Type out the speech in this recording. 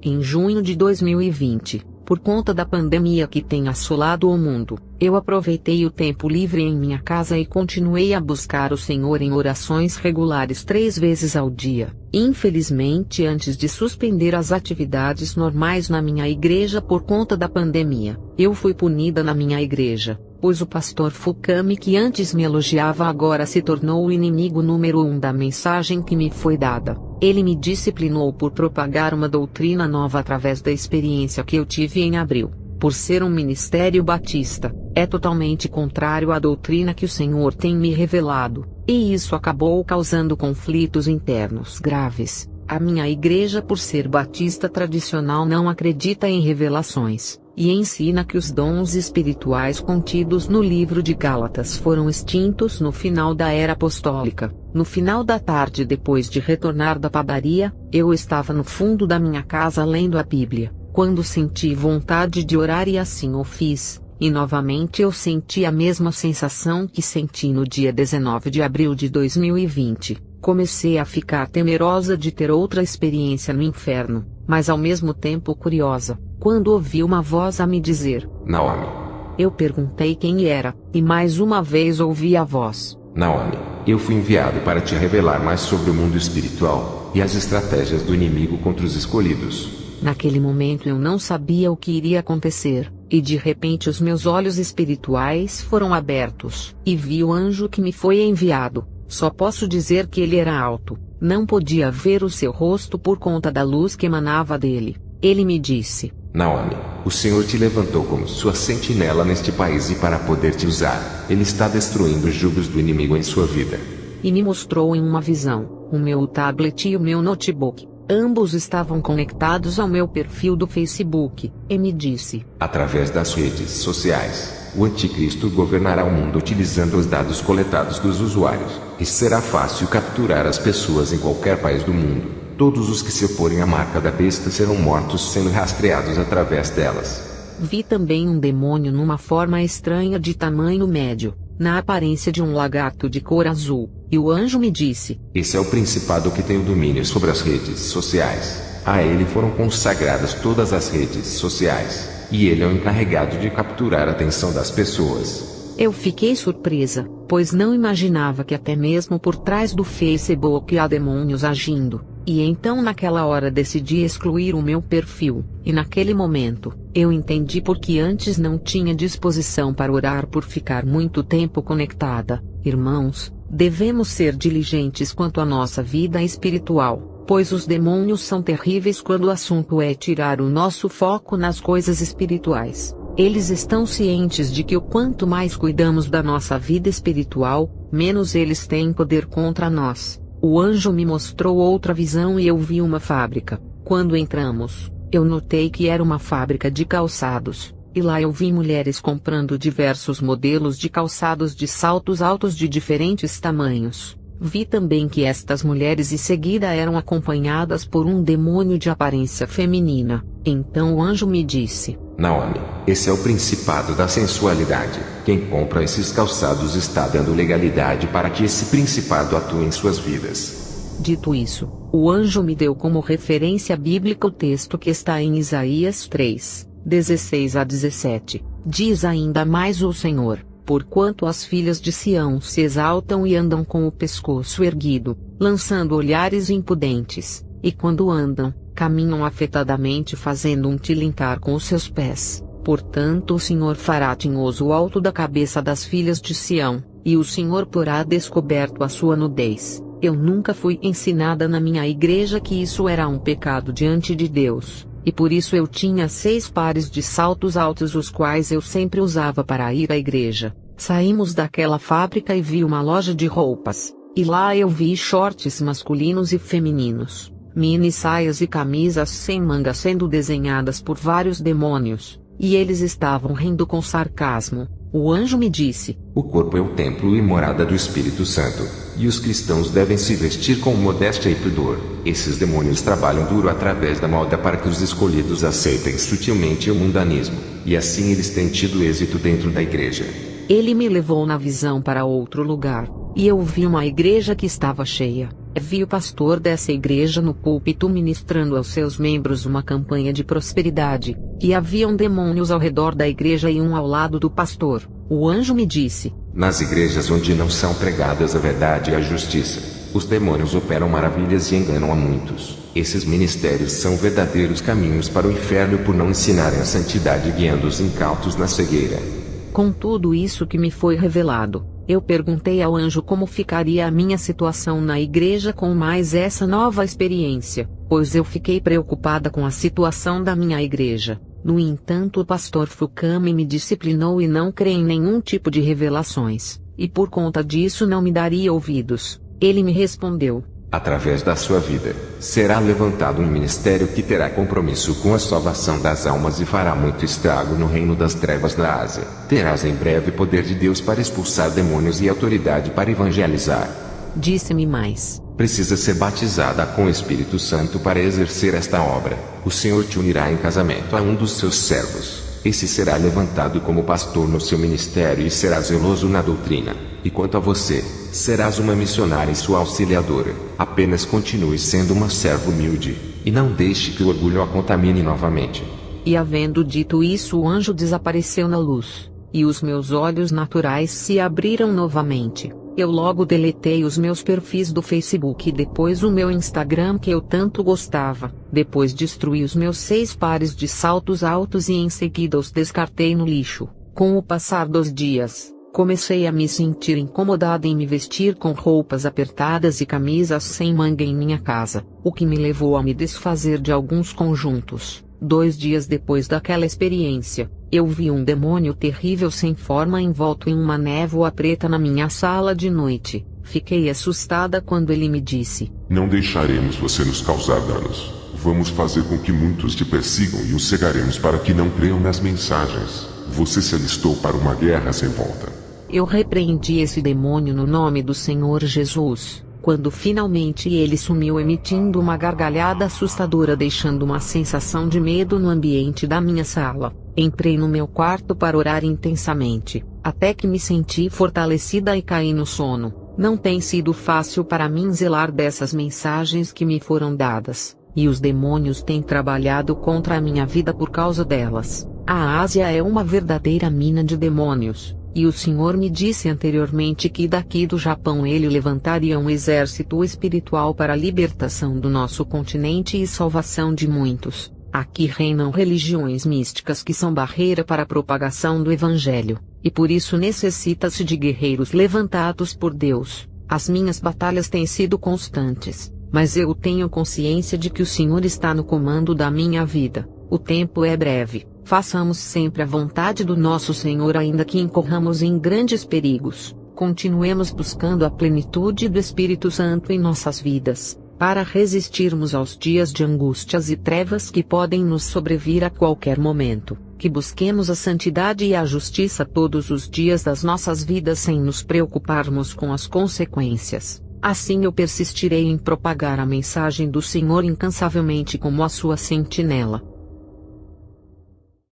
Em junho de 2020, por conta da pandemia que tem assolado o mundo, eu aproveitei o tempo livre em minha casa e continuei a buscar o Senhor em orações regulares 3 vezes ao dia. Infelizmente, antes de suspender as atividades normais na minha igreja por conta da pandemia, eu fui punida na minha igreja, pois o pastor Fukami, que antes me elogiava, agora se tornou o inimigo número 1 da mensagem que me foi dada. Ele me disciplinou por propagar uma doutrina nova através da experiência que eu tive em abril. Por ser um ministério batista, é totalmente contrário à doutrina que o Senhor tem me revelado, e isso acabou causando conflitos internos graves. A minha igreja, por ser batista tradicional, não acredita em revelações, e ensina que os dons espirituais contidos no livro de Gálatas foram extintos no final da era apostólica. No final da tarde, depois de retornar da padaria, eu estava no fundo da minha casa lendo a Bíblia, quando senti vontade de orar e assim o fiz, e novamente eu senti a mesma sensação que senti no dia 19 de abril de 2020. Comecei a ficar temerosa de ter outra experiência no inferno, mas ao mesmo tempo curiosa, quando ouvi uma voz a me dizer: Naomi. Eu perguntei quem era, e mais uma vez ouvi a voz: Naomi, eu fui enviado para te revelar mais sobre o mundo espiritual, e as estratégias do inimigo contra os escolhidos. Naquele momento eu não sabia o que iria acontecer, e de repente os meus olhos espirituais foram abertos, e vi o anjo que me foi enviado. Só posso dizer que ele era alto, não podia ver o seu rosto por conta da luz que emanava dele. Ele me disse: Naomi, o Senhor te levantou como sua sentinela neste país e para poder te usar, Ele está destruindo os jugos do inimigo em sua vida. E me mostrou em uma visão, o meu tablet e o meu notebook. Ambos estavam conectados ao meu perfil do Facebook, e me disse: através das redes sociais, o anticristo governará o mundo utilizando os dados coletados dos usuários, e será fácil capturar as pessoas em qualquer país do mundo. Todos os que se oporem à marca da besta serão mortos sendo rastreados através delas. Vi também um demônio numa forma estranha de tamanho médio, na aparência de um lagarto de cor azul, e o anjo me disse: esse é o principado que tem o domínio sobre as redes sociais. A ele foram consagradas todas as redes sociais, e ele é o encarregado de capturar a atenção das pessoas. Eu fiquei surpresa, pois não imaginava que até mesmo por trás do Facebook há demônios agindo, e então naquela hora decidi excluir o meu perfil, e naquele momento, eu entendi porque antes não tinha disposição para orar por ficar muito tempo conectada. Irmãos, devemos ser diligentes quanto à nossa vida espiritual, pois os demônios são terríveis quando o assunto é tirar o nosso foco nas coisas espirituais. Eles estão cientes de que o quanto mais cuidamos da nossa vida espiritual, menos eles têm poder contra nós. O anjo me mostrou outra visão e eu vi uma fábrica. Quando entramos, eu notei que era uma fábrica de calçados, e lá eu vi mulheres comprando diversos modelos de calçados de saltos altos de diferentes tamanhos. Vi também que estas mulheres em seguida eram acompanhadas por um demônio de aparência feminina. Então o anjo me disse: Naomi, esse é o principado da sensualidade. Quem compra esses calçados está dando legalidade para que esse principado atue em suas vidas. Dito isso, o anjo me deu como referência bíblica o texto que está em Isaías 3, 16 a 17. Diz ainda mais o Senhor: porquanto as filhas de Sião se exaltam e andam com o pescoço erguido, lançando olhares impudentes, e quando andam, caminham afetadamente fazendo um tilintar com os seus pés. Portanto o Senhor fará tinhoso o alto da cabeça das filhas de Sião, e o Senhor porá descoberto a sua nudez. Eu nunca fui ensinada na minha igreja que isso era um pecado diante de Deus, e por isso eu tinha 6 pares de saltos altos os quais eu sempre usava para ir à igreja. Saímos daquela fábrica e vi uma loja de roupas, e lá eu vi shorts masculinos e femininos, mini saias e camisas sem manga sendo desenhadas por vários demônios, e eles estavam rindo com sarcasmo. O anjo me disse: o corpo é o templo e morada do Espírito Santo, e os cristãos devem se vestir com modéstia e pudor. Esses demônios trabalham duro através da moda para que os escolhidos aceitem sutilmente o mundanismo, e assim eles têm tido êxito dentro da igreja. Ele me levou na visão para outro lugar, e eu vi uma igreja que estava cheia, Vi o pastor dessa igreja no púlpito ministrando aos seus membros uma campanha de prosperidade, e haviam demônios ao redor da igreja e um ao lado do pastor. O anjo me disse: nas igrejas onde não são pregadas a verdade e a justiça, os demônios operam maravilhas e enganam a muitos. Esses ministérios são verdadeiros caminhos para o inferno por não ensinarem a santidade, guiando os incautos na cegueira. Com tudo isso que me foi revelado, eu perguntei ao anjo como ficaria a minha situação na igreja com mais essa nova experiência, pois eu fiquei preocupada com a situação da minha igreja. No entanto, o pastor Fukami me disciplinou e não crê em nenhum tipo de revelações, e por conta disso não me daria ouvidos. Ele me respondeu: através da sua vida, será levantado um ministério que terá compromisso com a salvação das almas e fará muito estrago no reino das trevas da Ásia. Terás em breve poder de Deus para expulsar demônios e autoridade para evangelizar. Disse-me mais: precisa ser batizada com o Espírito Santo para exercer esta obra. O Senhor te unirá em casamento a um dos seus servos. Esse será levantado como pastor no seu ministério e será zeloso na doutrina. E quanto a você, serás uma missionária e sua auxiliadora. Apenas continue sendo uma serva humilde, e não deixe que o orgulho a contamine novamente. E havendo dito isso, o anjo desapareceu na luz, e os meus olhos naturais se abriram novamente. Eu logo deletei os meus perfis do Facebook e depois o meu Instagram que eu tanto gostava. Depois destruí os meus 6 pares de saltos altos e em seguida os descartei no lixo. Com o passar dos dias, comecei a me sentir incomodada em me vestir com roupas apertadas e camisas sem manga em minha casa, o que me levou a me desfazer de alguns conjuntos. 2 dias depois daquela experiência, eu vi um demônio terrível sem forma envolto em uma névoa preta na minha sala de noite. Fiquei assustada quando ele me disse: não deixaremos você nos causar danos. Vamos fazer com que muitos te persigam e os cegaremos para que não creiam nas mensagens. Você se alistou para uma guerra sem volta. Eu repreendi esse demônio no nome do Senhor Jesus. Quando finalmente ele sumiu emitindo uma gargalhada assustadora, deixando uma sensação de medo no ambiente da minha sala, entrei no meu quarto para orar intensamente, até que me senti fortalecida e caí no sono. Não tem sido fácil para mim zelar dessas mensagens que me foram dadas, e os demônios têm trabalhado contra a minha vida por causa delas. A Ásia é uma verdadeira mina de demônios. E o Senhor me disse anteriormente que daqui do Japão ele levantaria um exército espiritual para a libertação do nosso continente e salvação de muitos. Aqui reinam religiões místicas que são barreira para a propagação do Evangelho, e por isso necessita-se de guerreiros levantados por Deus. As minhas batalhas têm sido constantes, mas eu tenho consciência de que o Senhor está no comando da minha vida. O tempo é breve. Façamos sempre a vontade do nosso Senhor ainda que incorramos em grandes perigos. Continuemos buscando a plenitude do Espírito Santo em nossas vidas, para resistirmos aos dias de angústias e trevas que podem nos sobrevir a qualquer momento. Que busquemos a santidade e a justiça todos os dias das nossas vidas sem nos preocuparmos com as consequências. Assim eu persistirei em propagar a mensagem do Senhor incansavelmente como a sua sentinela.